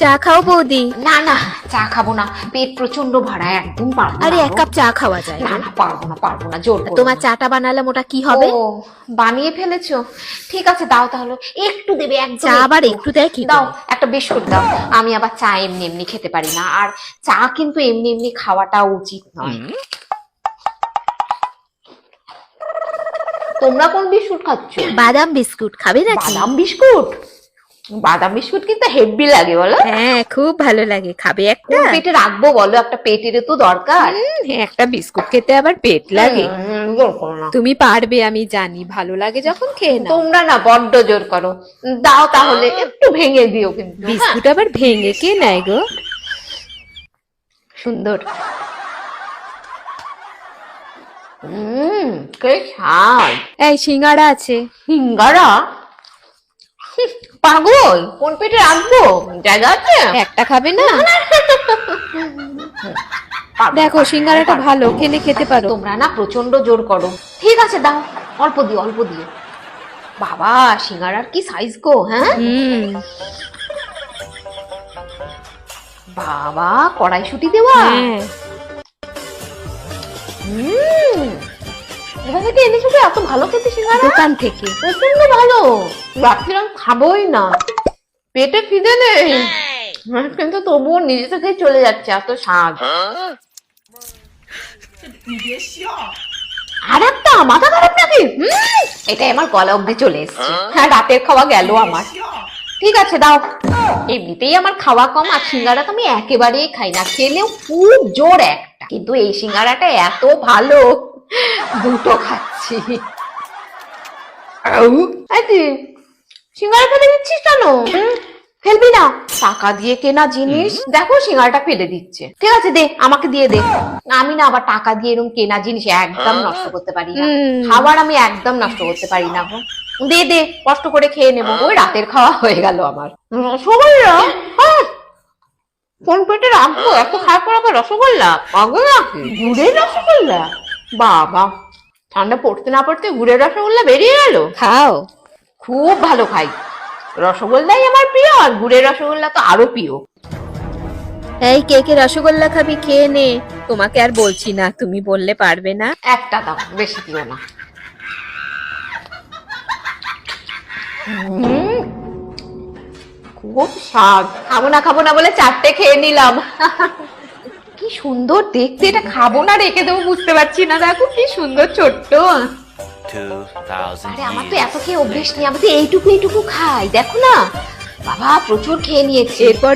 চা খাও বৌদি? না না, চা খাবো না, পেট প্রচন্ড ভরা, একদম পারবো না। আরে এক কাপ চা খাওয়া যায়। না না, পারবো না, জোর করো তোমার না। চাটা বানালাম, ওটা কি হবে? ও, বানিয়ে ফেলেছো? ঠিক আছে, দাও তাহলে একটু দেবে, একদম চা আবার একটু দেয় কি দাও, করে? একটা বিস্কুট দাও। আমি আবার চা এমনি এমনি খেতে পারি না, আর চা কিন্তু এমনি এমনি খাওয়াটা উচিত নয়। তোমরা কোন বিস্কুট খাচ্ছ? বাদাম বিস্কুট খাবে নাকি? বাদাম বিস্কুট? বাদাম বিস্কুট কিন্তু হেভি লাগে বলো। হ্যাঁ, খুব ভালো লাগে, খাবে একটা? কোন পেটে রাখবো বলো, একটা পেটেরও তো দরকার। একটা বিস্কুট খেতে আবার পেট লাগে? জোর করো না। তুমি পারবে, আমি জানি, ভালো লাগে যখন খেয়ে নাও। তোমরা না বড্ড জোর করো। দাও তাহলে, একটু ভেঙে দিও কিন্তু। হ্যাঁ? বিস্কুট আবার ভেঙে কে নেয় গো? সুন্দর। কে স্বাদ। এই সিঙ্গাড়া আছে। সিঙ্গারা? পাগল, কোন পেটে রাখবো, জায়গা আছে? একটা খাবে না? দেখো সিঙ্গারাটা ভালো, খেলে খেতে পারো। তোমরা না প্রচন্ড জোর করো। ঠিক আছে দাও, অল্প দিও অল্প দিও। বাবা, সিঙ্গারার কি সাইজ গো, হ্যাঁ? বাবা, কড়াইশুঁটি দেওয়া। হ্যাঁ। কোথা থেকে এনেছো তো এত ভালো খেতে সিঙ্গারা? দোকান থেকে। প্রচন্ড ভালো, ভাবছিলাম খাবোই না, পেটে খিদে নেই, কিন্তু তবুও নিজে থেকে চলে যাচ্ছে, এত স্বাদ। আর একটা মাথা খারাপ নাকি? এটাই আমার গলা অব্দি চলে এসছে। হ্যাঁ, রাতের খাওয়া গেল আমার। ঠিক আছে দাও, এমনিতেই আমার খাওয়া কম, আর সিঙ্গারা তো আমি একেবারেই খাই না, খেলেও খুব জোর একটা, কিন্তু এই সিঙ্গারাটা এত ভালো, দুটো খাচ্ছি। সিঙ্গারা ফেলে দিচ্ছিস কেন? ফেলবি না, টাকা দিয়ে কেনা জিনিস, দেখো সিঙ্গারাটা ফেলে দিচ্ছে। ঠিক আছে দে, আমাকে দিয়ে দে। আমি না আবার টাকা দিয়ে এরকম কেনা জিনিস একদম নষ্ট করতে পারি না, খাবার আমি একদম নষ্ট করতে পারি না গো। দে দে, কষ্ট করে খেয়ে নেবো, ওই রাতের খাওয়া হয়ে গেল আমার। রসগোল্লা? কোন পেটে রাখবো, এত খারাপ করে আবার রসগোল্লা? পাগল নাকি? গুড়ের রসগোল্লা? বাবা, ঠান্ডা পড়তে না পড়তে গুড়ের রসগোল্লা বেরিয়ে গেল। খাও। খুব ভালো খাই, রসগোল্লাই আমার প্রিয়, আর গুড়ের রসগোল্লা তো আরো প্রিয়। এই কে কে রসগোল্লা খাবি, খেয়ে নে। তোমাকে আর বলছি না, তুমি বললে পারবে না। একটা দাও, বেশি দিও না। খুব স্বাদ। খাবো না বলে চারটে খেয়ে নিলাম। কি সুন্দর দেখতে, এটা খাবো না রেখে দেবো বুঝতে পারছি না, দেখো কি সুন্দর ছোট্ট। আরে আমার তো এত খেয়ে অভ্যেস নেই, আমি তো এইটুকু খাই, দেখো না। বাবা প্রচুর খেয়ে নিয়েছে। এরপর